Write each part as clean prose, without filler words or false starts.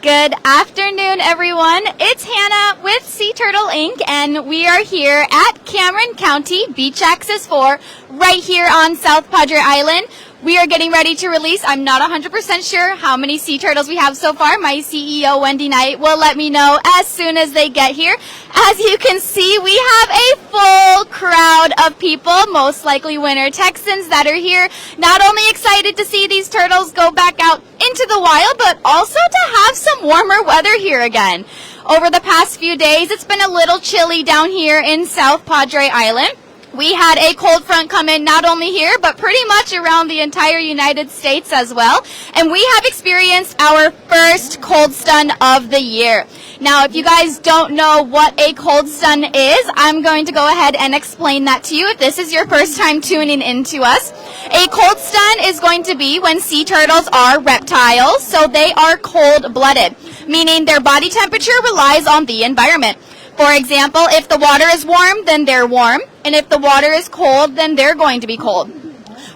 Good afternoon, everyone. It's Hannah with Sea Turtle Inc., and we are here at Cameron County Beach Access 4, right here on South Padre Island. We are getting ready to release. I'm not 100% sure how many sea turtles we have so far. My CEO, Wendy Knight, will let me know as soon as they get here. As you can see, we have a full crowd of people, most likely Winter Texans, that are here, not only excited to see these turtles go back out into the wild, but also to have some warmer weather here again. Over the past few days, it's been a little chilly down here in South Padre Island. We had a cold front come in not only here, but pretty much around the entire United States as well. And we have experienced our first cold stun of the year. Now, if you guys don't know what a cold stun is, I'm going to go ahead and explain that to you if this is your first time tuning in to us. A cold stun is going to be when sea turtles are reptiles, so they are cold-blooded, meaning their body temperature relies on the environment. For example, if the water is warm, then they're warm, and if the water is cold, then they're going to be cold.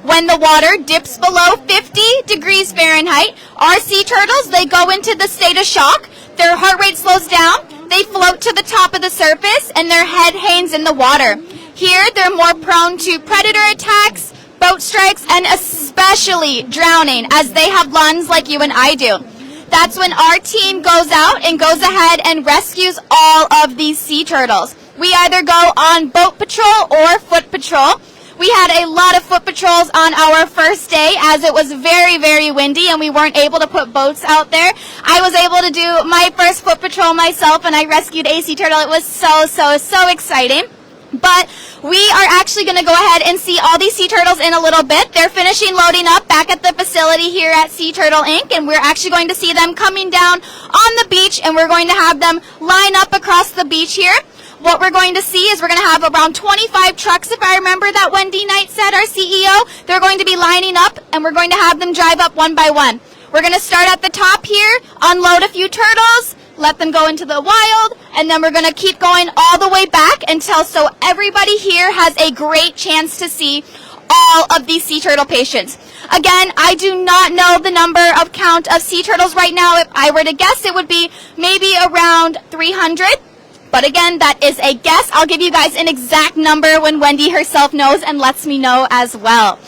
When the water dips below 50 degrees Fahrenheit, our sea turtles, they go into the state of shock, their heart rate slows down, they float to the top of the surface, and their head hangs in the water. Here, they're more prone to predator attacks, boat strikes, and especially drowning, as they have lungs like you and I do. That's when our team goes out and goes ahead and rescues all of these sea turtles. We either go on boat patrol or foot patrol. We had a lot of foot patrols on our first day as it was very, very windy and we weren't able to put boats out there. I was able to do my first foot patrol myself and I rescued a sea turtle. It was so exciting. But we are actually going to go ahead and see all these sea turtles in a little bit. They're finishing loading up back at the facility here at Sea Turtle Inc. And we're actually going to see them coming down on the beach and we're going to have them line up across the beach here. What we're going to see is we're going to have around 25 trucks, if I remember that Wendy Knight said, our CEO. They're going to be lining up and we're going to have them drive up one by one. We're going to start at the top here, unload a few turtles, let them go into the wild, and then we're going to keep going all the way back until so everybody here has a great chance to see all of these sea turtle patients. Again, I do not know the count of sea turtles right now. If I were to guess, it would be maybe around 300. But again, that is a guess. I'll give you guys an exact number when Wendy herself knows and lets me know as well.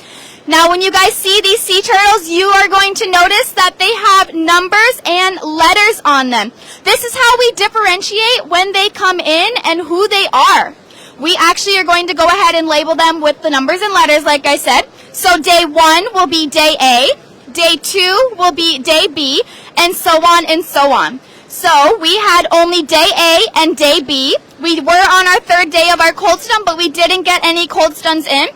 Now, when you guys see these sea turtles, you are going to notice that they have numbers and letters on them. This is how we differentiate when they come in and who they are. We actually are going to go ahead and label them with the numbers and letters, like I said. So day 1 will be day A, day 2 will be day B, and so on and so on. So we had only day A and day B. We were on our third day of our cold stun, but we didn't get any cold stuns in.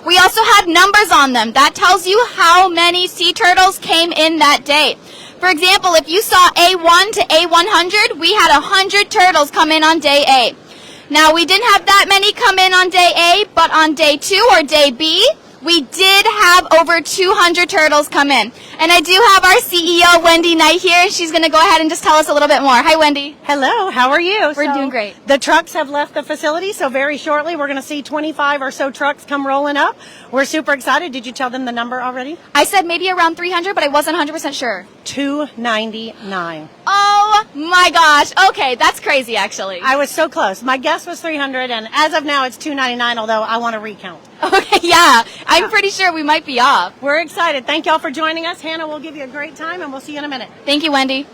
We also had numbers on them. That tells you how many sea turtles came in that day. For example, if you saw A1 to A100, we had 100 turtles come in on day A. Now, we didn't have that many come in on day A, but on day 2 or day B, we did have over 200 turtles come in. And I do have our CEO, Wendy Knight, here, and she's going to go ahead and just tell us a little bit more. Hi, Wendy. Hello, how are you? We're doing great. The trucks have left the facility, so very shortly we're going to see 25 or so trucks come rolling up. We're super excited. Did you tell them the number already? I said maybe around 300, but I wasn't 100% sure. 299. Oh my gosh. Okay, that's crazy, actually. I was so close. My guess was 300, and as of now it's 299, although I want to recount. Okay, yeah. I'm pretty sure we might be off. We're excited. Thank y'all for joining us. Hannah will give you a great time, and we'll see you in a minute. Thank you, Wendy.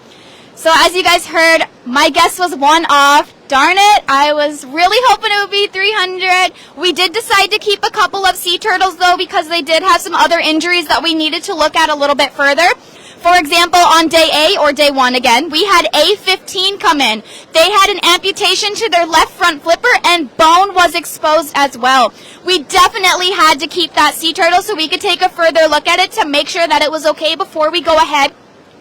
So as you guys heard, my guess was 1 off. Darn it, I was really hoping it would be 300. We did decide to keep a couple of sea turtles, though, because they did have some other injuries that we needed to look at a little bit further. For example, on day A, or day 1 again, we had A15 come in. They had an amputation to their left front flipper and bone was exposed as well. We definitely had to keep that sea turtle so we could take a further look at it to make sure that it was okay before we go ahead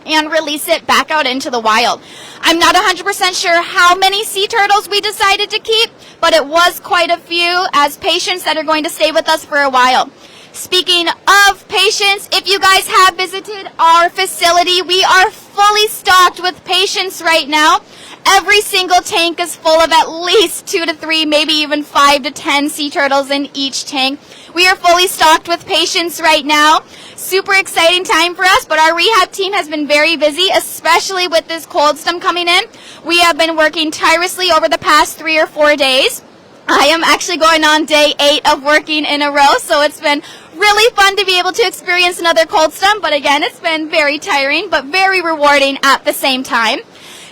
and release it back out into the wild. I'm not 100% sure how many sea turtles we decided to keep, but it was quite a few as patients that are going to stay with us for a while. Speaking of patients, if you guys have visited our facility, we are fully stocked with patients right now. Every single tank is full of at least 2 to 3, maybe even 5 to 10 sea turtles in each tank. We are fully stocked with patients right now. Super exciting time for us, but our rehab team has been very busy, especially with this cold stem coming in. We have been working tirelessly over the past 3 or 4 days. I am actually going on day 8 of working in a row, so it's been really fun to be able to experience another cold stem, but again, it's been very tiring, but very rewarding at the same time.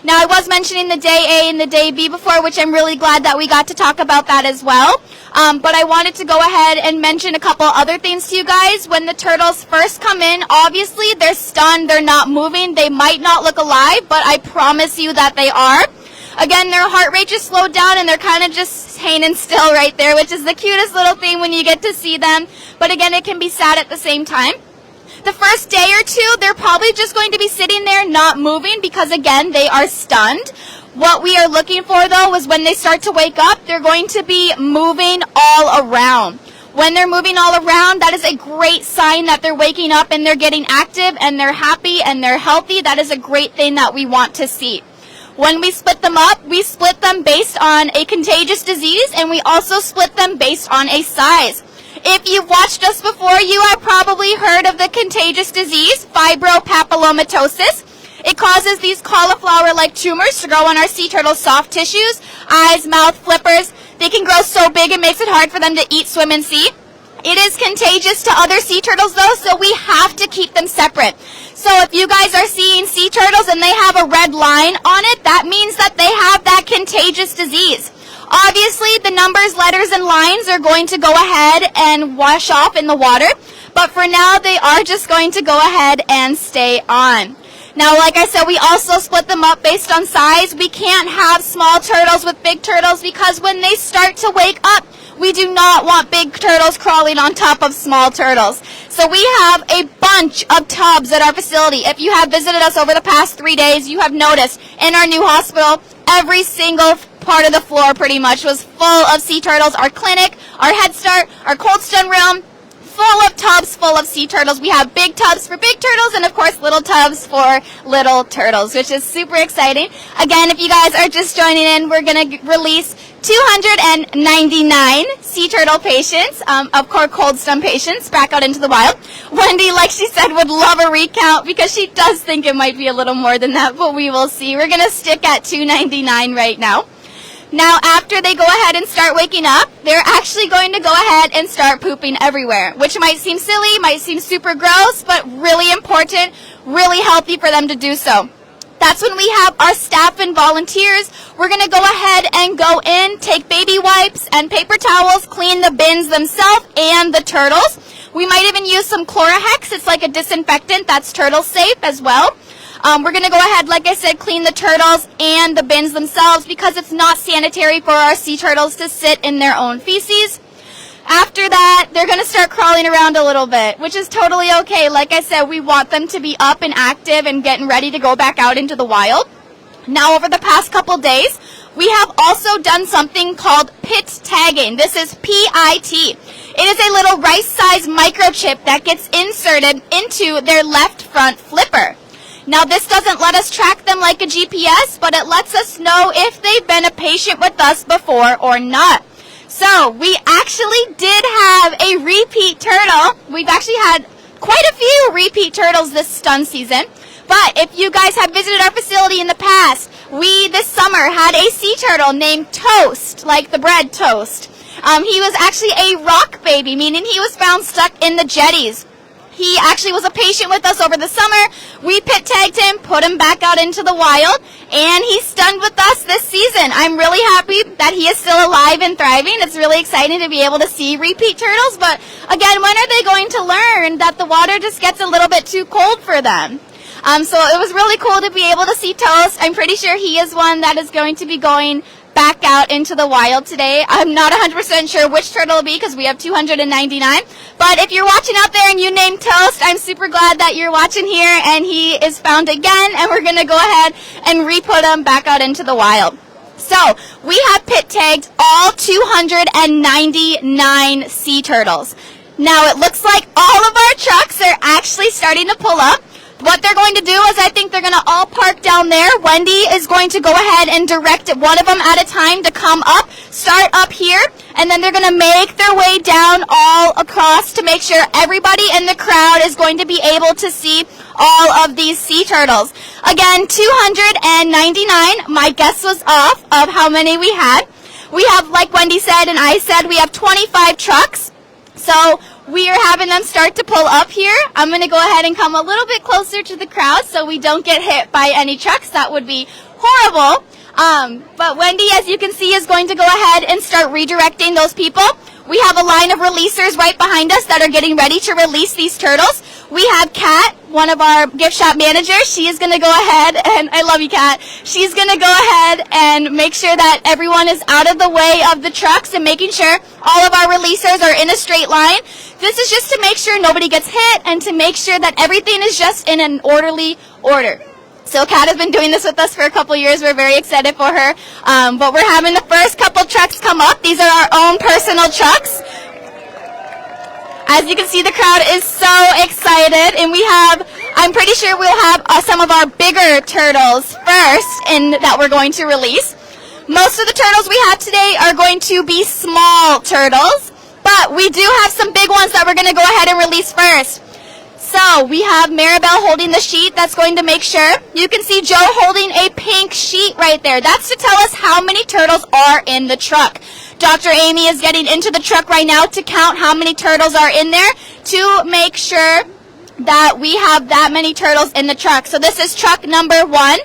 Now, I was mentioning the day A and the day B before, which I'm really glad that we got to talk about that as well. But I wanted to go ahead and mention a couple other things to you guys. When the turtles first come in, obviously they're stunned, they're not moving, they might not look alive, but I promise you that they are. Again, their heart rate just slowed down and they're kind of just hanging still right there, which is the cutest little thing when you get to see them. But again, it can be sad at the same time. The first day or two, they're probably just going to be sitting there not moving because, again, they are stunned. What we are looking for, though, is when they start to wake up, they're going to be moving all around. When they're moving all around, that is a great sign that they're waking up and they're getting active and they're happy and they're healthy. That is a great thing that we want to see. When we split them up, we split them based on a contagious disease and we also split them based on a size. If you've watched us before, you have probably heard of the contagious disease, fibropapillomatosis. It causes these cauliflower-like tumors to grow on our sea turtles' soft tissues, eyes, mouth, flippers. They can grow so big it makes it hard for them to eat, swim, and see. It is contagious to other sea turtles, though, so we have to keep them separate. So if you guys are seeing sea turtles and they have a red line on it, that means that they have that contagious disease. Obviously, the numbers, letters, and lines are going to go ahead and wash off in the water, but for now, they are just going to go ahead and stay on. Now, like I said, we also split them up based on size. We can't have small turtles with big turtles because when they start to wake up, we do not want big turtles crawling on top of small turtles. So we have a bunch of tubs at our facility. If you have visited us over the past 3 days, you have noticed in our new hospital, every single part of the floor pretty much was full of sea turtles. Our clinic, our Head Start, our cold stone room, full of tubs full of sea turtles. We have big tubs for big turtles and, of course, little tubs for little turtles, which is super exciting. Again, if you guys are just joining in, we're going to release 299 sea turtle patients, of course, cold stem patients, back out into the wild. Wendy, like she said, would love a recount because she does think it might be a little more than that, but we will see. We're going to stick at 299 right now. Now, after they go ahead and start waking up, they're actually going to go ahead and start pooping everywhere, which might seem silly, might seem super gross, but really important, really healthy for them to do so. That's when we have our staff and volunteers. We're going to go ahead and go in, take baby wipes and paper towels, clean the bins themselves and the turtles. We might even use some Chlorohex. It's like a disinfectant that's turtle safe as well. We're going to go ahead, like I said, clean the turtles and the bins themselves because it's not sanitary for our sea turtles to sit in their own feces. After that, they're going to start crawling around a little bit, which is totally okay. Like I said, we want them to be up and active and getting ready to go back out into the wild. Now, over the past couple days, we have also done something called pit tagging. This is PIT. It is a little rice-sized microchip that gets inserted into their left front flipper. Now, this doesn't let us track them like a GPS, but it lets us know if they've been a patient with us before or not. So, we actually did have a repeat turtle. We've actually had quite a few repeat turtles this stun season. But if you guys have visited our facility in the past, we this summer had a sea turtle named Toast, like the bread toast. He was actually a rock baby, meaning he was found stuck in the jetties. He actually was a patient with us over the summer. We pit tagged him, put him back out into the wild, and he's stunned with us this season. I'm really happy that he is still alive and thriving. It's really exciting to be able to see repeat turtles, but again, when are they going to learn that the water just gets a little bit too cold for them? So it was really cool to be able to see Toast. I'm pretty sure he is one that is going to be going back out into the wild today. I'm not 100% sure which turtle will be because we have 299. But if you're watching out there and you named Toast, I'm super glad that you're watching here and he is found again, and we're going to go ahead and re-put him back out into the wild. So we have pit tagged all 299 sea turtles. Now it looks like all of our trucks are actually starting to pull up. What they're going to do is I think they're going to all park down there. Wendy is going to go ahead and direct one of them at a time to come up, start up here, and then they're going to make their way down all across to make sure everybody in the crowd is going to be able to see all of these sea turtles. Again, 299. My guess was off of how many we had. We have, like Wendy said and I said, we have 25 trucks. So we are having them start to pull up here. I'm going to go ahead and come a little bit closer to the crowd so we don't get hit by any trucks. That would be horrible. But Wendy, as you can see, is going to go ahead and start redirecting those people. We have a line of releasers right behind us that are getting ready to release these turtles. We have Kat, one of our gift shop managers. She is going to go ahead, and I love you, Kat. She's going to go ahead and make sure that everyone is out of the way of the trucks and making sure all of our releasers are in a straight line. This is just to make sure nobody gets hit and to make sure that everything is just in an orderly order. So Kat has been doing this with us for a couple years. We're very excited for her. But we're having the first couple trucks come up. These are our own personal trucks. As you can see, the crowd is so excited. And we have, I'm pretty sure we'll have some of our bigger turtles first that we're going to release. Most of the turtles we have today are going to be small turtles. But we do have some big ones that we're going to go ahead and release first. So we have Maribel holding the sheet. That's going to make sure. You can see Joe holding a pink sheet right there. That's to tell us how many turtles are in the truck. Dr. Amy is getting into the truck right now to count how many turtles are in there to make sure that we have that many turtles in the truck. So this is truck number 1.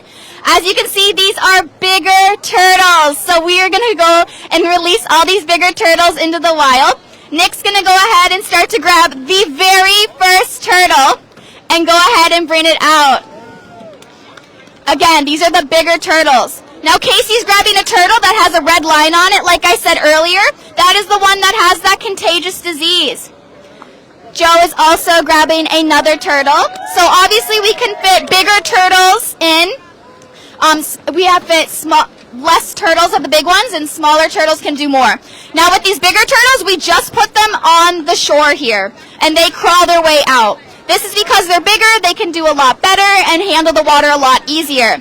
As you can see, these are bigger turtles. So we are going to go and release all these bigger turtles into the wild. Nick's going to go ahead and start to grab the very first turtle and go ahead and bring it out. Again, these are the bigger turtles. Now Casey's grabbing a turtle that has a red line on it, like I said earlier. That is the one that has that contagious disease. Joe is also grabbing another turtle. So obviously we can fit bigger turtles in. We have fit less turtles of the big ones, and smaller turtles can do more. Now with these bigger turtles, we just put them on the shore here, and they crawl their way out. This is because they're bigger, they can do a lot better and handle the water a lot easier.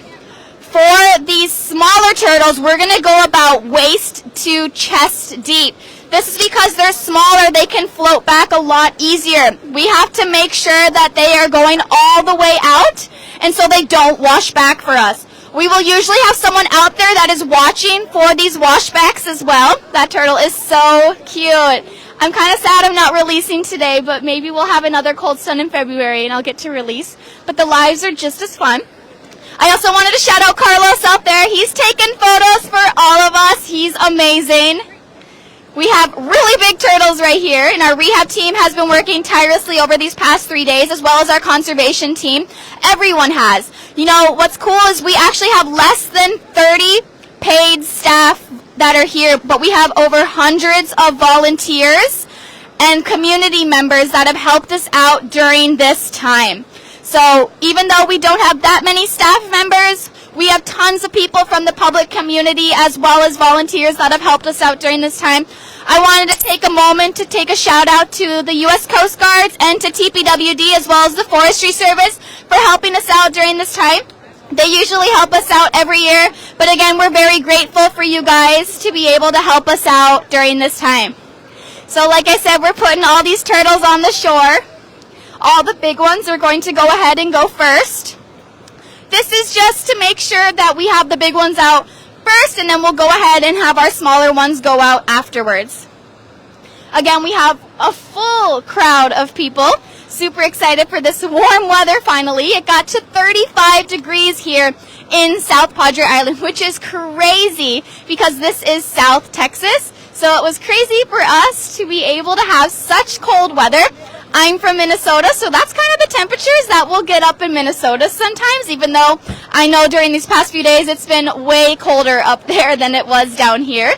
For these smaller turtles, we're going to go about waist to chest deep. This is because they're smaller, they can float back a lot easier. We have to make sure that they are going all the way out, and so they don't wash back for us. We will usually have someone out there that is watching for these washbacks as well. That turtle is so cute. I'm kind of sad I'm not releasing today, but maybe we'll have another Cold Sun in February and I'll get to release. But the lives are just as fun. I also wanted to shout out Carlos out there. He's taken photos for all of us. He's amazing. We have really big turtles right here, and our rehab team has been working tirelessly over these past 3 days, as well as our conservation team. Everyone has. You know, what's cool is we actually have less than 30 paid staff that are here, but we have over hundreds of volunteers and community members that have helped us out during this time. So even though we don't have that many staff members, we have tons of people from the public community as well as volunteers that have helped us out during this time. I wanted to take a moment to take a shout out to the U.S. Coast Guards and to TPWD as well as the Forestry Service for helping us out during this time. They usually help us out every year, but again, we're very grateful for you guys to be able to help us out during this time. So like I said, we're putting all these turtles on the shore. All the big ones are going to go ahead and go first. This is just to make sure that we have the big ones out first, and then we'll go ahead and have our smaller ones go out afterwards. Again, we have a full crowd of people. Super excited for this warm weather finally. It got to 35 degrees here in South Padre Island, which is crazy because this is South Texas. So it was crazy for us to be able to have such cold weather. I'm from Minnesota, so that's kind of the temperatures that we'll get up in Minnesota sometimes, even though I know during these past few days it's been way colder up there than it was down here.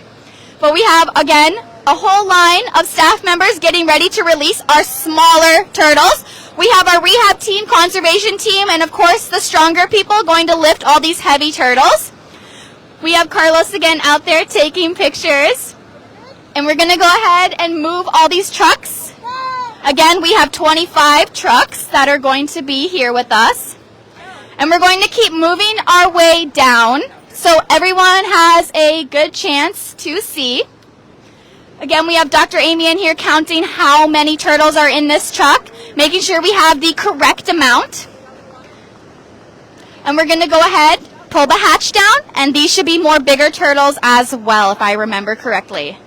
But we have, again, a whole line of staff members getting ready to release our smaller turtles. We have our rehab team, conservation team, and of course the stronger people going to lift all these heavy turtles. We have Carlos again out there taking pictures. And we're going to go ahead and move all these trucks. Again, we have 25 trucks that are going to be here with us. And we're going to keep moving our way down so everyone has a good chance to see. Again, we have Dr. Amy in here counting how many turtles are in this truck, making sure we have the correct amount. And we're going to go ahead, pull the hatch down, and these should be more bigger turtles as well, if I remember correctly.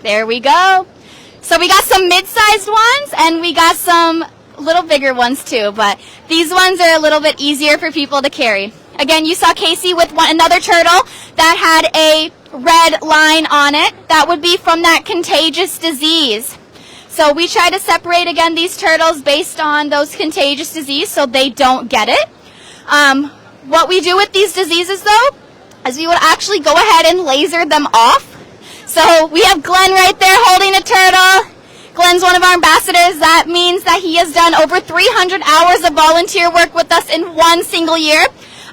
There we go. So we got some mid-sized ones, and we got some little bigger ones too, but these ones are a little bit easier for people to carry. Again, you saw Casey with another turtle that had a red line on it. That would be from that contagious disease. So we try to separate, again, these turtles based on those contagious disease so they don't get it. What we do with these diseases, though, is we would actually go ahead and laser them off. So we have Glenn right there holding a turtle. Glenn's one of our ambassadors. That means that he has done over 300 hours of volunteer work with us in one single year.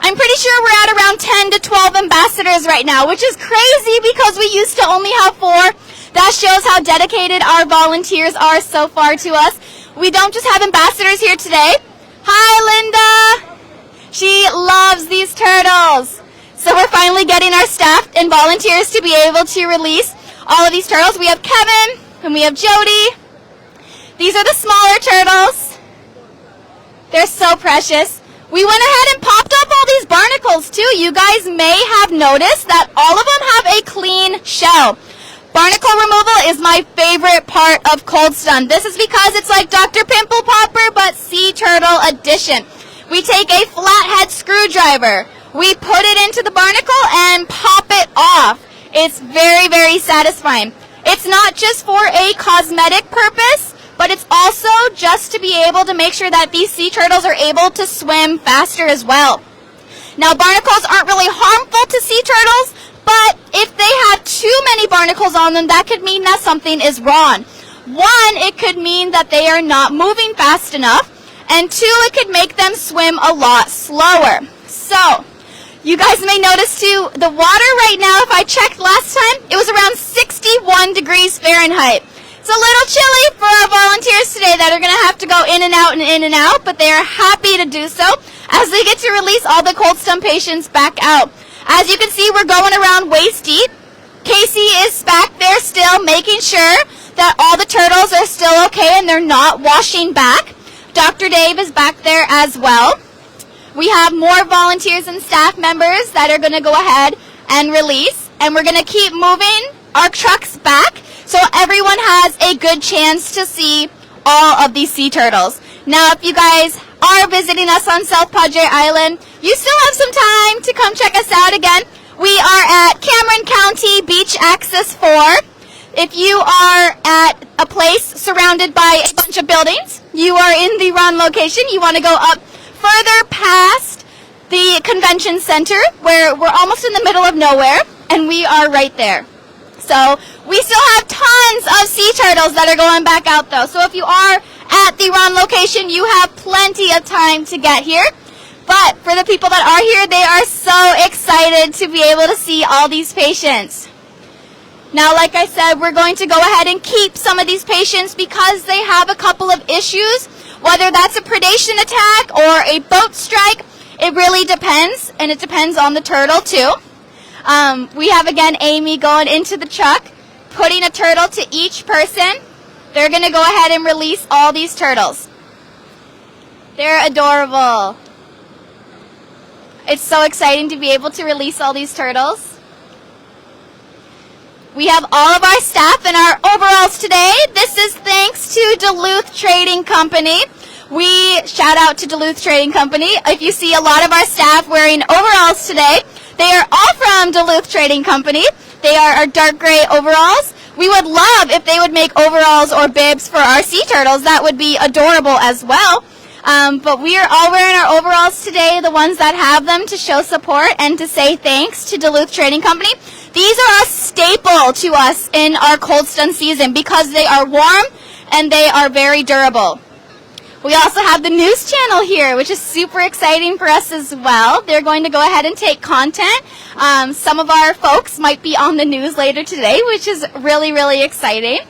I'm pretty sure we're at around 10 to 12 ambassadors right now, which is crazy because we used to only have 4. That shows how dedicated our volunteers are so far to us. We don't just have ambassadors here today. Hi, Linda. She loves these turtles. So we're finally getting our staff and volunteers to be able to release all of these turtles. We have Kevin and we have Jody. These are the smaller turtles. They're so precious. We went ahead and popped up all these barnacles too. You guys may have noticed that all of them have a clean shell. Barnacle removal is my favorite part of Cold Stun. This is because it's like Dr. Pimple Popper, but Sea Turtle edition. We take a flathead screwdriver. We put it into the barnacle and pop it off. It's very, very satisfying. It's not just for a cosmetic purpose, but it's also just to be able to make sure that these sea turtles are able to swim faster as well. Now, barnacles aren't really harmful to sea turtles, but if they have too many barnacles on them, that could mean that something is wrong. One, it could mean that they are not moving fast enough, and 2, it could make them swim a lot slower. So, you guys may notice too, the water right now, if I checked last time, it was around 61 degrees Fahrenheit. It's a little chilly for our volunteers today that are going to have to go in and out, but they are happy to do so as they get to release all the Cold Stun patients back out. As you can see, we're going around waist deep. Casey is back there still making sure that all the turtles are still okay and they're not washing back. Dr. Dave is back there as well. We have more volunteers and staff members that are going to go ahead and release, and we're going to keep moving our trucks back so everyone has a good chance to see all of these sea turtles. Now, if you guys are visiting us on South Padre Island, you still have some time to come check us out again. We are at Cameron County Beach Access 4. If you are at a place surrounded by a bunch of buildings, you are in the wrong location. You want to go up further past the convention center where we're almost in the middle of nowhere, and we are right there. So we still have tons of sea turtles that are going back out though. So if you are at the wrong location, you have plenty of time to get here. But for the people that are here, they are so excited to be able to see all these patients. Now, like I said, we're going to go ahead and keep some of these patients because they have a couple of issues, whether that's a predation attack or a boat strike. It really depends, and it depends on the turtle too. We have, again, Amy going into the truck, putting a turtle to each person. They're going to go ahead and release all these turtles. They're adorable. It's so exciting to be able to release all these turtles. We have all of our staff in our overalls today. This is thanks to Duluth Trading Company. We shout out to Duluth Trading Company. If you see a lot of our staff wearing overalls today, they are all from Duluth Trading Company. They are our dark gray overalls. We would love if they would make overalls or bibs for our sea turtles. That would be adorable as well. But we are all wearing our overalls today, the ones that have them, to show support and to say thanks to Duluth Trading Company. These are a staple to us in our Cold Stun season because they are warm and they are very durable. We also have the news channel here, which is super exciting for us as well. They're going to go ahead and take content. Some of our folks might be on the news later today, which is really, really exciting.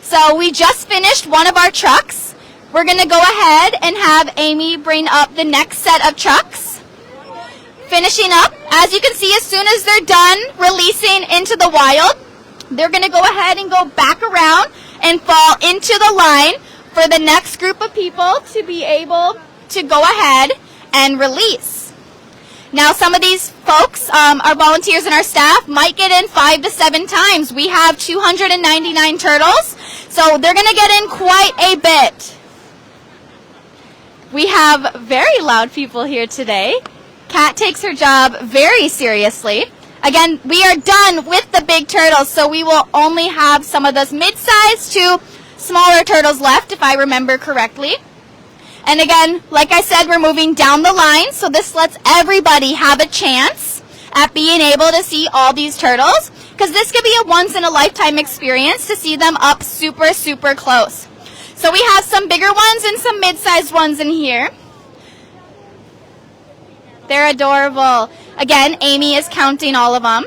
So we just finished one of our trucks. we're going to go ahead and have Amy bring up the next set of trucks. Finishing up, as you can see, as soon as they're done releasing into the wild, they're going to go ahead and go back around and fall into the line for the next group of people to be able to go ahead and release. Now, some of these folks, our volunteers and our staff, might get in 5 to 7 times. We have 299 turtles, so they're going to get in quite a bit. We have very loud people here today. Kat takes her job very seriously. Again, we are done with the big turtles, so we will only have some of those mid-sized to smaller turtles left, if I remember correctly. And again, like I said, we're moving down the line, so this lets everybody have a chance at being able to see all these turtles, because this could be a once-in-a-lifetime experience to see them up super, super close. So we have some bigger ones and some mid-sized ones in here. They're adorable. Again, Amy is counting all of them.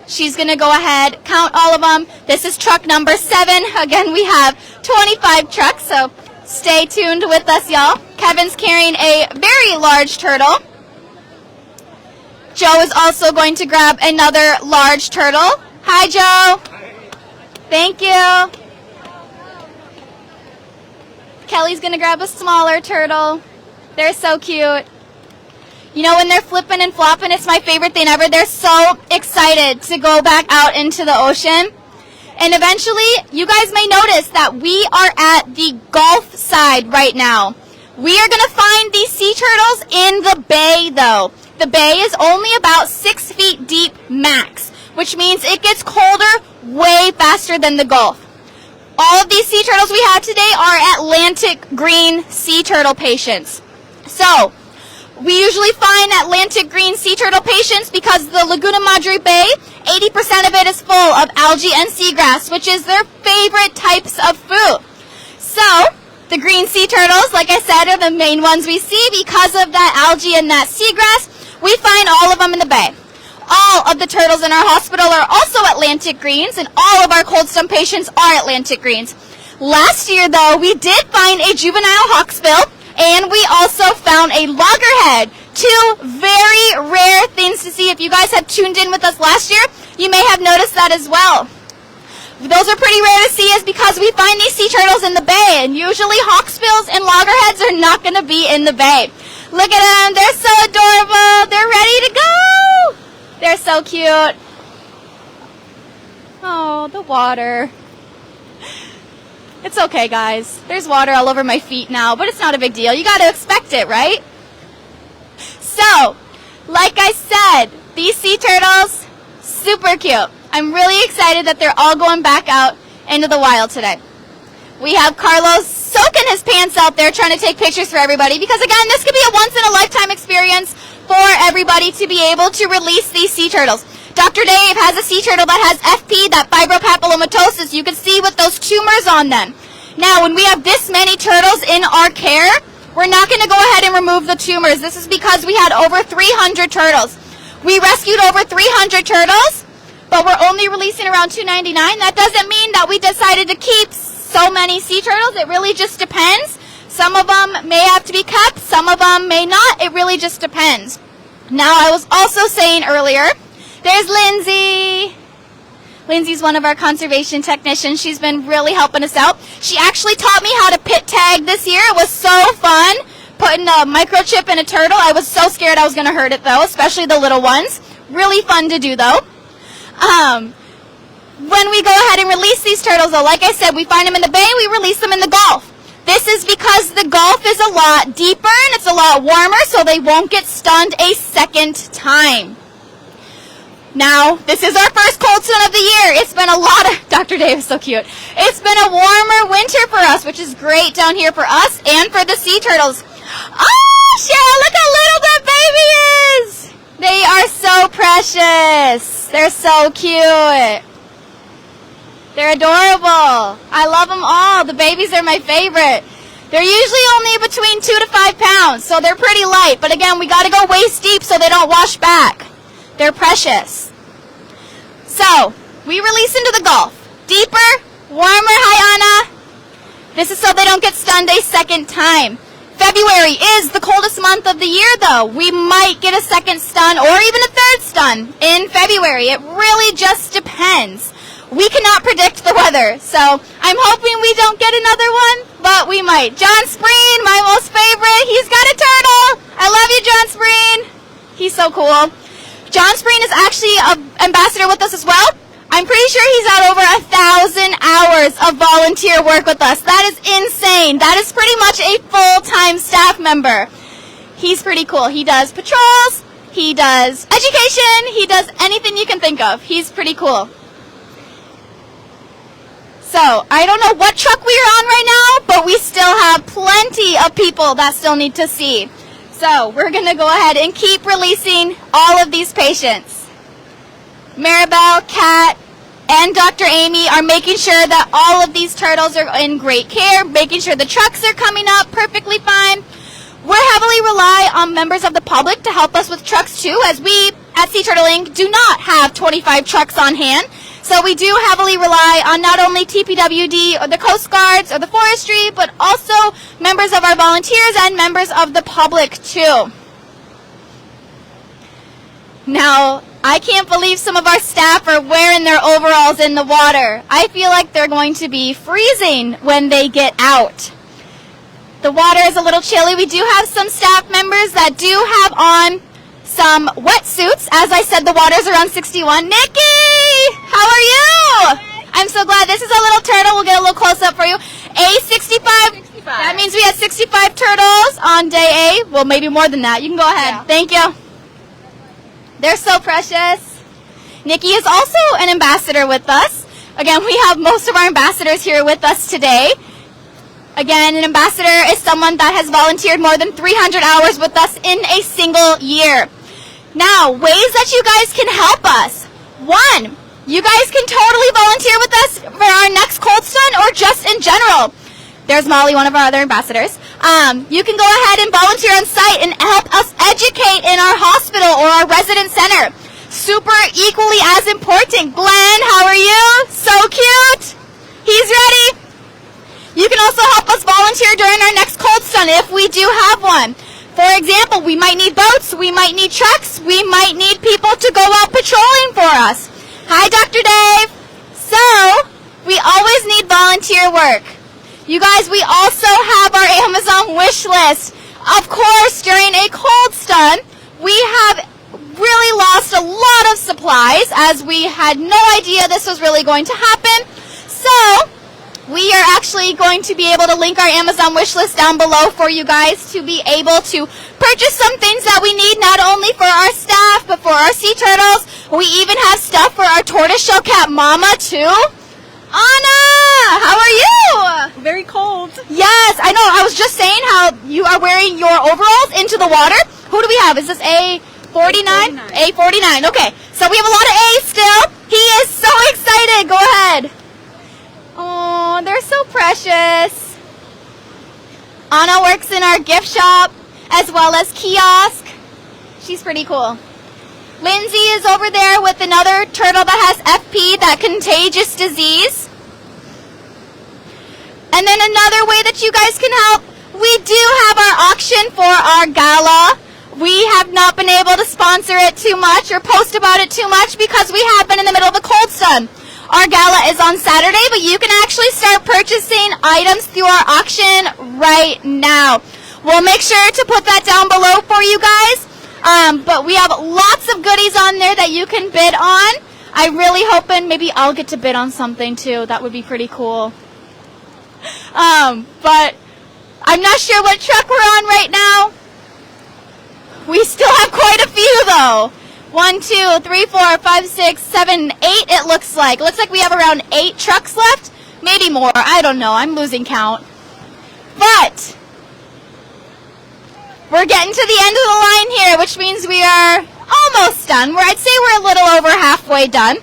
She's going to go ahead, count all of them. This is truck number 7. Again, we have 25 trucks, so stay tuned with us, y'all. Kevin's carrying a very large turtle. Joe is also going to grab another large turtle. Hi, Joe. Thank you. Kelly's going to grab a smaller turtle. They're so cute. You know, when they're flipping and flopping, it's my favorite thing ever. They're so excited to go back out into the ocean. And eventually, you guys may notice that we are at the Gulf side right now. We are going to find these sea turtles in the bay, though. The bay is only about 6 feet deep max, which means it gets colder way faster than the Gulf. All of these sea turtles we have today are Atlantic green sea turtle patients. So, we usually find Atlantic green sea turtle patients because the Laguna Madre Bay, 80% of it is full of algae and seagrass, which is their favorite types of food. So, the green sea turtles, like I said, are the main ones we see because of that algae and that seagrass. We find all of them in the bay. All of the turtles in our hospital are also Atlantic greens, and all of our cold stone patients are Atlantic greens. Last year, though, we did find a juvenile hawksbill, and we also found a loggerhead. 2 very rare things to see. If you guys have tuned in with us last year, you may have noticed that as well. Those are pretty rare to see is because we find these sea turtles in the bay, and usually hawksbills and loggerheads are not going to be in the bay. Look at them. They're so adorable. They're ready to go. They're so cute. Oh, the water. It's okay, guys. There's water all over my feet now, but it's not a big deal. You got to expect it, right? So, like I said, these sea turtles, super cute. I'm really excited that they're all going back out into the wild today. We have Carlos soaking his pants out there trying to take pictures for everybody because, again, this could be a once-in-a-lifetime experience for everybody to be able to release these sea turtles. Dr. Dave has a sea turtle that has FP, that fibropapillomatosis. You can see with those tumors on them. Now, when we have this many turtles in our care, we're not going to go ahead and remove the tumors. This is because we had over 300 turtles. We rescued over 300 turtles, but we're only releasing around 299. That doesn't mean that we decided to keep so many sea turtles. It really just depends. Some of them may have to be kept. Some of them may not. It really just depends. Now, I was also saying earlier, there's Lindsay. Lindsay's one of our conservation technicians. She's been really helping us out. She actually taught me how to pit tag this year. It was so fun putting a microchip in a turtle. I was so scared I was going to hurt it, though, especially the little ones. Really fun to do, though. When we go ahead and release these turtles, though, like I said, we find them in the bay, we release them in the Gulf. This is because the Gulf is a lot deeper and it's a lot warmer, so they won't get stunned a second time. Now, this is our first cold stone of the year. It's been a lot of... Dr. Dave is so cute. It's been a warmer winter for us, which is great down here for us and for the sea turtles. Oh, Cheryl, look how little that baby is. They are so precious. They're so cute. They're adorable. I love them all. The babies are my favorite. They're usually only between 2 to 5 pounds, so they're pretty light. But again, we got to go waist deep so they don't wash back. They're precious. So, we release into the Gulf. Deeper, warmer, hi Anna. This is so they don't get stunned a second time. February is the coldest month of the year, though. We might get a second stun or even a third stun in February. It really just depends. We cannot predict the weather, so I'm hoping we don't get another one, but we might. John Spreen, my most favorite. He's got a turtle. I love you, John Spreen. He's so cool. John Spreen is actually an ambassador with us as well. I'm pretty sure he's had over 1,000 hours of volunteer work with us. That is insane. That is pretty much a full-time staff member. He's pretty cool. He does patrols, he does education, he does anything you can think of. He's pretty cool. So, I don't know what truck we are on right now, but we still have plenty of people that still need to see. So, we're going to go ahead and keep releasing all of these patients. Maribel, Kat, and Dr. Amy are making sure that all of these turtles are in great care, making sure the trucks are coming up perfectly fine. We're heavily rely on members of the public to help us with trucks too, as we at Sea Turtle Inc. do not have 25 trucks on hand. So we do heavily rely on not only TPWD or the Coast Guards or the Forestry, but also members of our volunteers and members of the public too. Now, I can't believe some of our staff are wearing their overalls in the water. I feel like they're going to be freezing when they get out. The water is a little chilly. We do have some staff members that do have on some wetsuits. As I said, the water's around 61. Nikki! How are you? I'm so glad. This is a little turtle. We'll get a little close up for you. A65. 65. That means we had 65 turtles on day A. Well, maybe more than that. You can go ahead. Yeah. Thank you. They're so precious. Nikki is also an ambassador with us. Again, we have most of our ambassadors here with us today. Again, an ambassador is someone that has volunteered more than 300 hours with us in a single year. Now, ways that you guys can help us. One, you guys can totally volunteer with us for our next cold stun or just in general. There's Molly, one of our other ambassadors. You can go ahead and volunteer on site and help us educate in our hospital or our resident center. Super equally as important. Glenn, how are you? So cute. He's ready. You can also help us volunteer during our next cold stun if we do have one. For example, we might need boats, we might need trucks, we might need people to go out patrolling for us. Hi, Dr. Dave. So, we always need volunteer work. You guys, we also have our Amazon wish list. Of course, during a cold stun, we have really lost a lot of supplies as we had no idea this was really going to happen. So, we are actually going to be able to link our Amazon wish list down below for you guys to be able to purchase some things that we need not only for our staff, but for our sea turtles. We even have stuff for our tortoiseshell cat mama too. Anna, how are you? Very cold. Yes, I know. I was just saying how you are wearing your overalls into the water. Who do we have? Is this A49? A49. Okay, so we have a lot of A's still. He is so excited. Go ahead. Oh, they're so precious. Anna works in our gift shop as well as kiosk. She's pretty cool. Lindsay is over there with another turtle that has FP, that contagious disease. And then another way that you guys can help, we do have our auction for our gala. We have not been able to sponsor it too much or post about it too much because we have been in the middle of the cold stun. Our gala is on Saturday, but you can actually start purchasing items through our auction right now. We'll make sure to put that down below for you guys. But we have lots of goodies on there that you can bid on. I'm really hoping maybe I'll get to bid on something too. That would be pretty cool. But I'm not sure what truck we're on right now. We still have quite a few though. 1, 2, 3, 4, 5, 6, 7, 8 it looks like. It looks like we have around 8 trucks left. Maybe more. I don't know. I'm losing count. But we're getting to the end of the line here, which means we are almost done. I'd say we're a little over halfway done.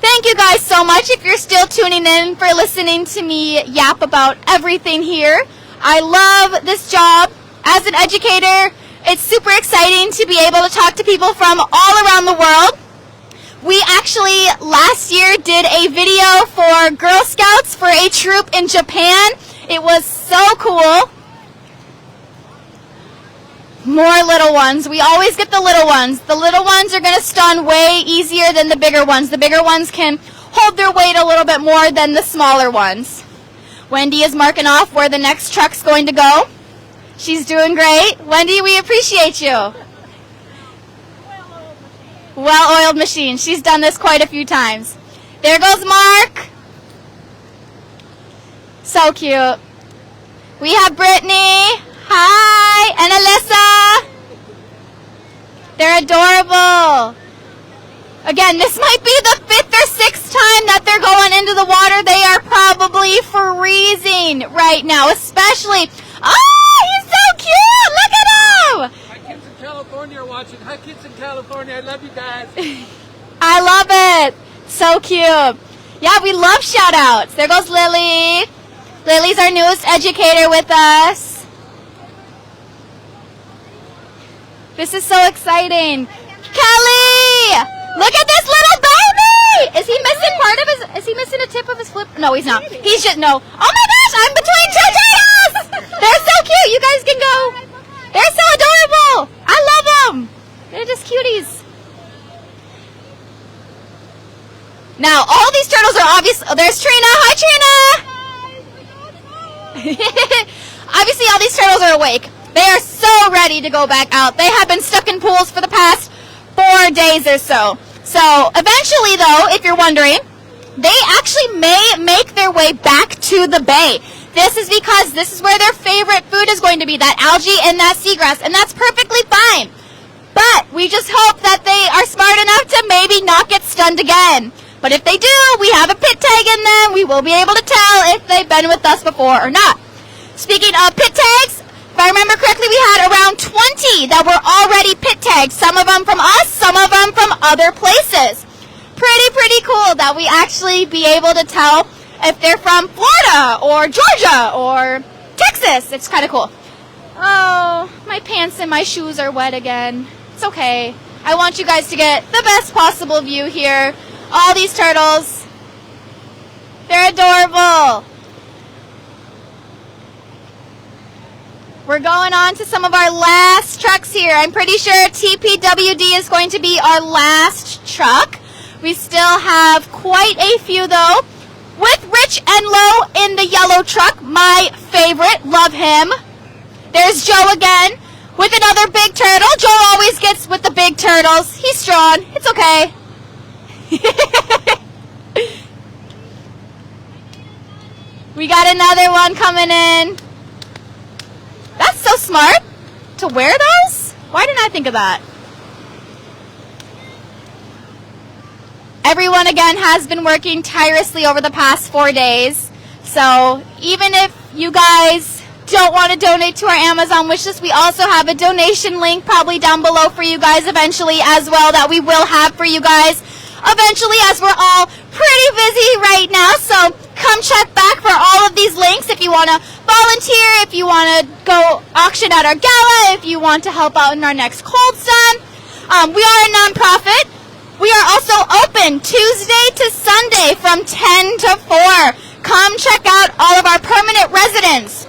Thank you guys so much if you're still tuning in for listening to me yap about everything here. I love this job as an educator. It's super exciting to be able to talk to people from all around the world. We actually last year did a video for Girl Scouts for a troop in Japan. It was so cool. More little ones. We always get the little ones. The little ones are going to stun way easier than the bigger ones. The bigger ones can hold their weight a little bit more than the smaller ones. Wendy is marking off where the next truck's going to go. She's doing great. Wendy, we appreciate you. Well-oiled machine. She's done this quite a few times. There goes Mark. So cute. We have Brittany. Hi. And Alyssa. They're adorable. Again, this might be the 5th or 6th time that they're going into the water. They are probably freezing right now, especially. Oh, he's so cute. Look at him. My kids in California are watching. Hi, kids in California. I love you guys. I love it. So cute. Yeah, we love shout outs. There goes Lily. Lily's our newest educator with us. This is so exciting. Kelly! Look at this little baby! Is he missing part of his, is he missing a tip of his flip? No, he's not. He's just, no. Oh my gosh, I'm between two turtles! They're so cute. You guys can go. They're so adorable. I love them. They're just cuties. Now, all these turtles are obvious. Oh, there's Trina. Hi, Trina. Obviously, all these turtles are awake. They are so ready to go back out. They have been stuck in pools for the past 4 days or so. So, eventually, though, if you're wondering, they actually may make their way back to the bay. This is because this is where their favorite food is going to be, that algae and that seagrass, and that's perfectly fine. But we just hope that they are smart enough to maybe not get stunned again. But if they do, we have a pit tag in them. We will be able to tell if they've been with us before or not. Speaking of pit tags, if I remember correctly, we had around 20 that were already pit tagged. Some of them from us, some of them from other places. Pretty cool that we actually be able to tell if they're from Florida or Georgia or Texas. It's kind of cool. Oh, my pants and my shoes are wet again. It's okay. I want you guys to get the best possible view here. All these turtles. They're adorable. We're going on to some of our last trucks here. I'm pretty sure TPWD is going to be our last truck. We still have quite a few though. With Rich Enlow in the yellow truck, my favorite. Love him. There's Joe again with another big turtle. Joe always gets with the big turtles. He's strong. It's okay. We got another one coming in. That's so smart to wear those. Why didn't I think of that? Everyone again has been working tirelessly over the past 4 days. So even if you guys don't want to donate to our Amazon wishlist, we also have a donation link probably down below for you guys eventually as well that we will have for you guys eventually, as we're all pretty busy right now. So come check back for all of these links if you want to volunteer, if you want to go auction at our gala, if you want to help out in our next cold sun. We are a nonprofit. We are also open Tuesday to Sunday from 10 to 4. Come check out all of our permanent residents.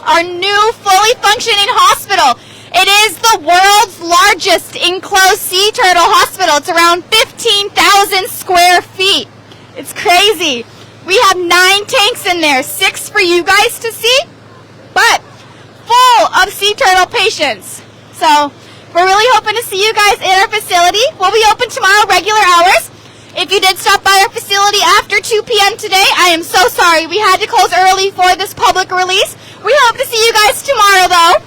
Our new fully functioning hospital. It is the world's largest enclosed sea turtle hospital. It's around 15,000 square feet. It's crazy. We have 9 tanks in there, 6 for you guys to see, but full of sea turtle patients. So we're really hoping to see you guys in our facility. We'll be open tomorrow, regular hours. If you did stop by our facility after 2 p.m. today, I am so sorry. We had to close early for this public release. We hope to see you guys tomorrow, though.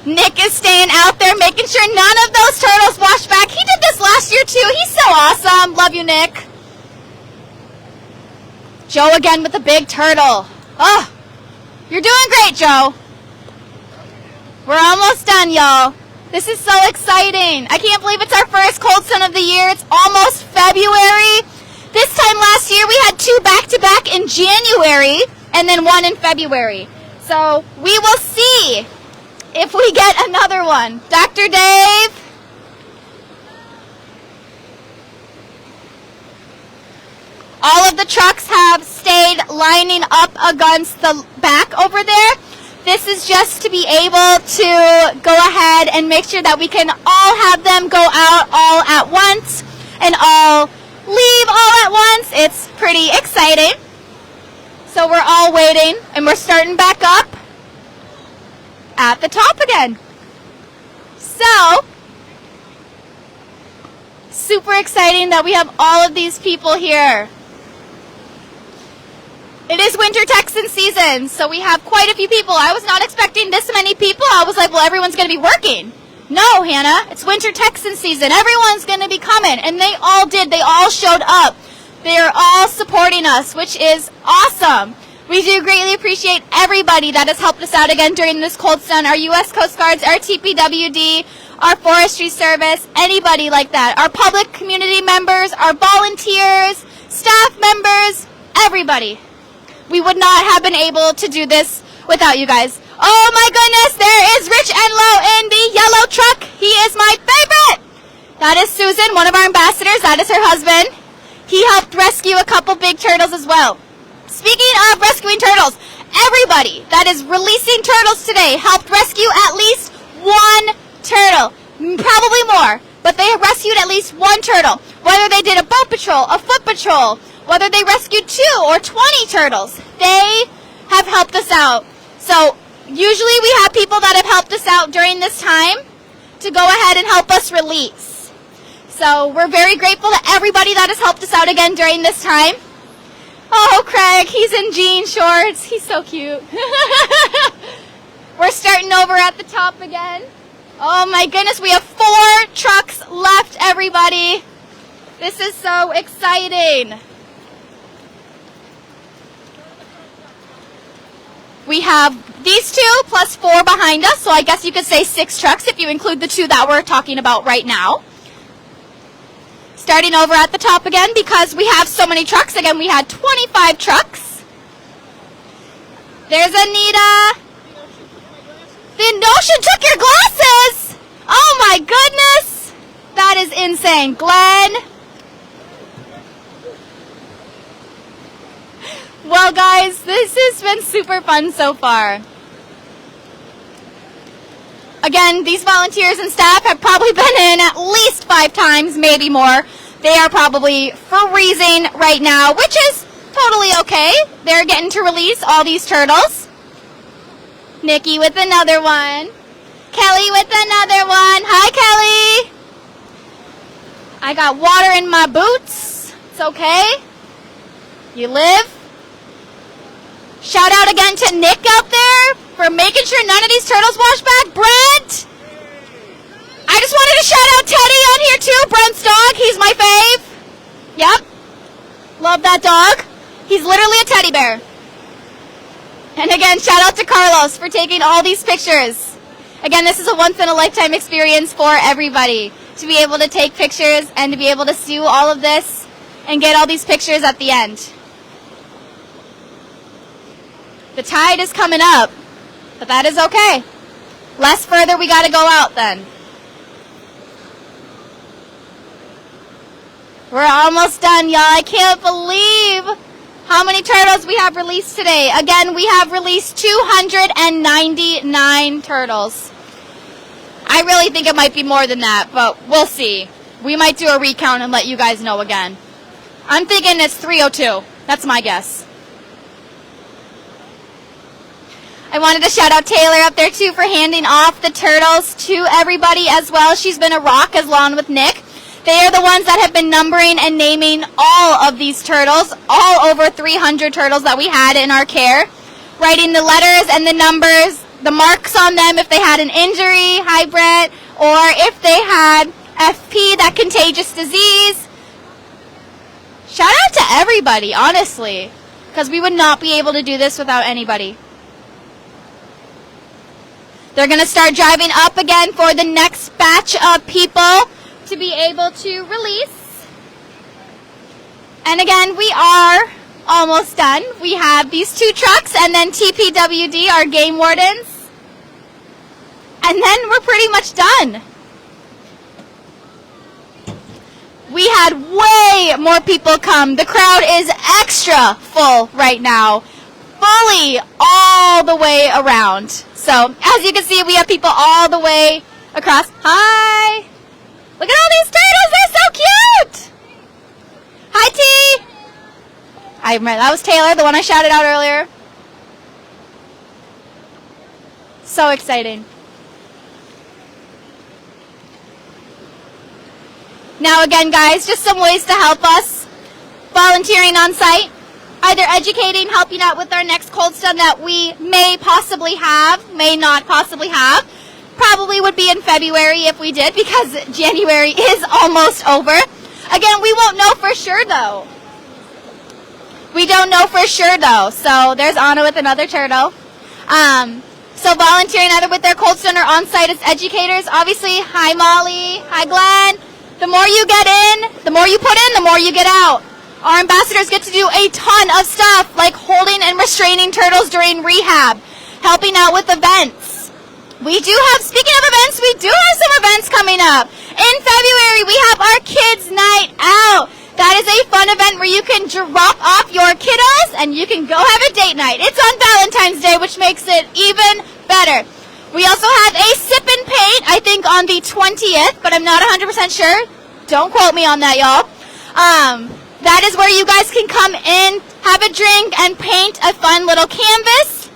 Nick is staying out there, making sure none of those turtles wash back. He did this last year, too. He's so awesome. Love you, Nick. Joe again with the big turtle. Oh, you're doing great, Joe. We're almost done, y'all. This is so exciting. I can't believe it's our first cold sun of the year. It's almost February. This time last year, we had 2 back-to-back in January and then 1 in February. So we will see if we get another one. Dr. Dave? All of the trucks have stayed lining up against the back over there. This is just to be able to go ahead and make sure that we can all have them go out all at once and all leave all at once. It's pretty exciting. So we're all waiting and we're starting back up at the top again. So, super exciting that we have all of these people here. It is Winter Texan season, so we have quite a few people. I was not expecting this many people. I was like, well, everyone's going to be working. No, Hannah, it's Winter Texan season. Everyone's going to be coming, and they all did. They all showed up. They are all supporting us, which is awesome. We do greatly appreciate everybody that has helped us out again during this cold snap. Our U.S. Coast Guards, our TPWD, our Forestry Service, anybody like that. Our public community members, our volunteers, staff members, everybody. We would not have been able to do this without you guys. Oh my goodness, there is Rich Enlow in the yellow truck. He is my favorite. That is Susan, one of our ambassadors. That is her husband. He helped rescue a couple big turtles as well. Speaking of rescuing turtles, everybody that is releasing turtles today helped rescue at least one turtle. Probably more, but they have rescued at least one turtle. Whether they did a boat patrol, a foot patrol, whether they rescued 2 or 20 turtles, they have helped us out. So usually we have people that have helped us out during this time to go ahead and help us release. So we're very grateful to everybody that has helped us out again during this time. Oh, Craig, he's in jean shorts. He's so cute. We're starting over at the top again. Oh my goodness, we have 4 trucks left, everybody. This is so exciting. We have these 2 plus 4 behind us, so I guess you could say 6 trucks if you include the 2 that we're talking about right now. Starting over at the top again because we have so many trucks. Again, we had 25 trucks. There's Anita. The ocean took your glasses! Oh my goodness! That is insane. Glenn. Well, guys, this has been super fun so far. Again, these volunteers and staff have probably been in at least 5 times, maybe more. They are probably freezing right now, which is totally okay. They're getting to release all these turtles. Nikki with another one. Kelly with another one. Hi, Kelly. I got water in my boots. It's okay. You live. Shout out again to Nick out there for making sure none of these turtles wash back. Brent! I just wanted to shout out Teddy on here too. Brent's dog. He's my fave. Yep. Love that dog. He's literally a teddy bear. And again, shout out to Carlos for taking all these pictures. Again, this is a once-in-a-lifetime experience for everybody to be able to take pictures and to be able to see all of this and get all these pictures at the end. The tide is coming up, but that is okay. Less further we got to go out then. We're almost done, y'all. I can't believe how many turtles we have released today. Again, we have released 299 turtles. I really think it might be more than that, but we'll see. We might do a recount and let you guys know again. I'm thinking it's 302. That's my guess. I wanted to shout out Taylor up there too for handing off the turtles to everybody as well. She's been a rock along with Nick. They are the ones that have been numbering and naming all of these turtles, all over 300 turtles that we had in our care, writing the letters and the numbers, the marks on them if they had an injury, hi Brett, or if they had FP, that contagious disease. Shout out to everybody, honestly, because we would not be able to do this without anybody. They're going to start driving up again for the next batch of people to be able to release. And again, we are almost done. We have these 2 trucks and then TPWD, our game wardens. And then we're pretty much done. we had way more people come. The crowd is extra full right now, fully all the way around. So as you can see, we have people all the way across. Hi! Look at all these turtles, they're so cute! Hi, T! I remember, that was Taylor, the one I shouted out earlier. So exciting. Now again, guys, just some ways to help us. Volunteering on site, either educating, helping out with our next cold stun that we may possibly have, may not possibly have. Probably would be in February if we did, because January is almost over. Again, we won't know for sure though. We don't know for sure though. So there's Anna with another turtle. So volunteering either with their cold stun or on site as educators. Obviously, hi Molly, hi Glenn. The more you get in, the more you put in, the more you get out. Our ambassadors get to do a ton of stuff like holding and restraining turtles during rehab, helping out with events. We do have, speaking of events, we do have some events coming up. In February, we have our Kids Night Out. That is a fun event where you can drop off your kiddos and you can go have a date night. It's on Valentine's Day, which makes it even better. We also have a sip and paint, I think on the 20th, but I'm not 100% sure. Don't quote me on that, y'all. That is where you guys can come in, have a drink, and paint a fun little canvas.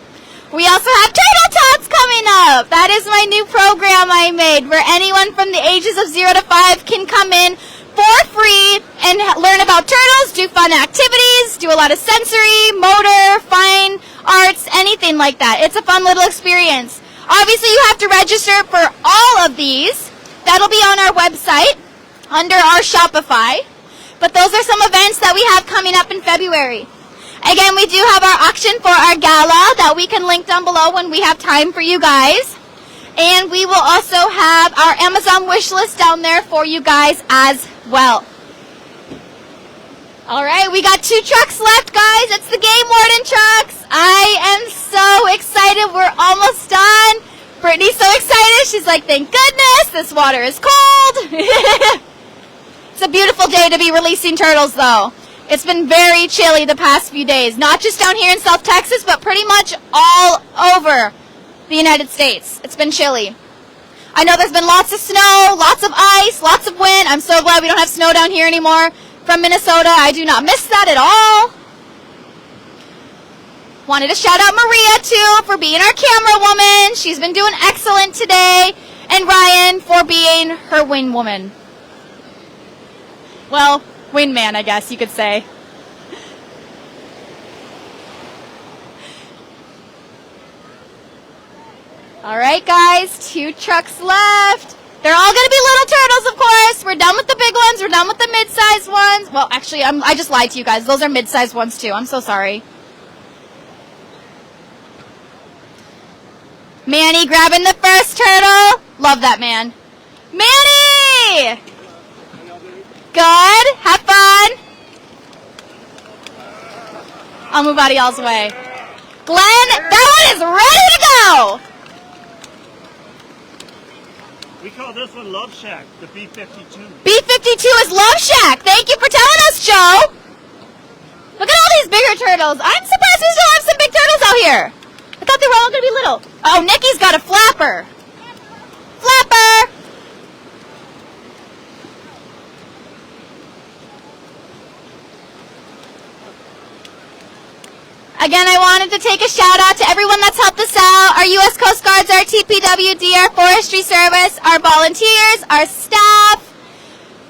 We also have Turtle Tots coming up. That is my new program I made where anyone from the ages of 0 to 5 can come in for free and learn about turtles, do fun activities, do a lot of sensory, motor, fine arts, anything like that. It's a fun little experience. Obviously, you have to register for all of these. That'll be on our website under our Shopify. But those are some events that we have coming up in February. Again, we do have our auction for our gala that we can link down below when we have time for you guys. And we will also have our Amazon wish list down there for you guys as well. All right, we got 2 trucks left, guys. It's the Game Warden trucks. I am so excited. We're almost done. Brittany's so excited. She's like, thank goodness, this water is cold. It's a beautiful day to be releasing turtles, though. It's been very chilly the past few days, not just down here in South Texas, but pretty much all over the United States. It's been chilly. I know there's been lots of snow, lots of ice, lots of wind. I'm so glad we don't have snow down here anymore. From Minnesota, I do not miss that at all. Wanted to shout out Maria, too, for being our camera woman. She's been doing excellent today. And Ryan for being her wing woman. Well, wingman, I guess you could say. All right, guys, 2 trucks left. They're all going to be little turtles, of course. We're done with the big ones. We're done with the mid-sized ones. Well, actually, I just lied to you guys. Those are mid-sized ones, too. I'm so sorry. Manny grabbing the first turtle. Love that man. Manny! Good. Have fun. I'll move out of y'all's way. Glenn, that one is ready to go. We call this one Love Shack, the B-52. B-52 is Love Shack. Thank you for telling us, Joe. Look at all these bigger turtles. I'm surprised we still have some big turtles out here. I thought they were all going to be little. Oh, Nikki's got a flapper. Flapper. Again, I wanted to take a shout out to everyone that's helped us out. Our U.S. Coast Guards, our TPWD, our Forestry Service, our volunteers, our staff,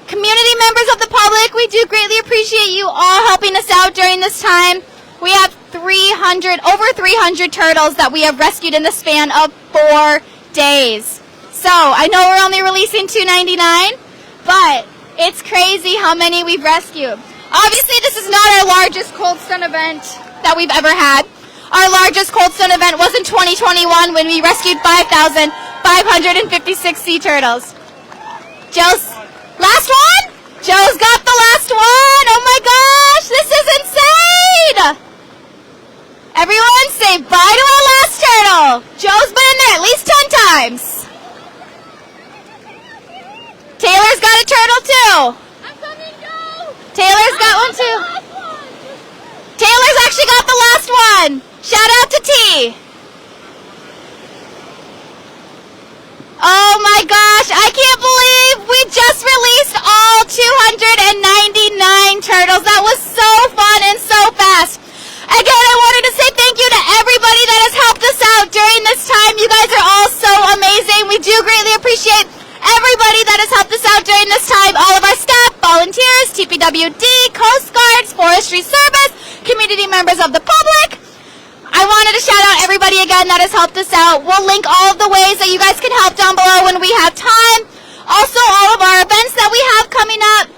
community members of the public. We do greatly appreciate you all helping us out during this time. We have over 300 turtles that we have rescued in the span of 4 days. So I know we're only releasing 299, but it's crazy how many we've rescued. Obviously, this is not our largest cold stun event that we've ever had. Our largest cold stun event was in 2021 when we rescued 5,556 sea turtles. Joe's last one? Joe's got the last one. Oh my gosh, this is insane. Everyone say bye to our last turtle. Joe's been in there at least 10 times. Taylor's got a turtle too. I'm coming. Taylor's got one too. Taylor's actually got the last one. Shout out to T. Oh my gosh, I can't believe we just released all 299 turtles. That was so fun and so fast. Again, I wanted to say thank you to everybody that has helped us out during this time. You guys are all so amazing. We do greatly appreciate everybody that has helped us out during this time. All of our staff, volunteers, TPWD, Coast Guards, Forestry Service, community members of the public. I wanted to shout out everybody again that has helped us out. We'll link all of the ways that you guys can help down below when we have time. Also, all of our events that we have coming up.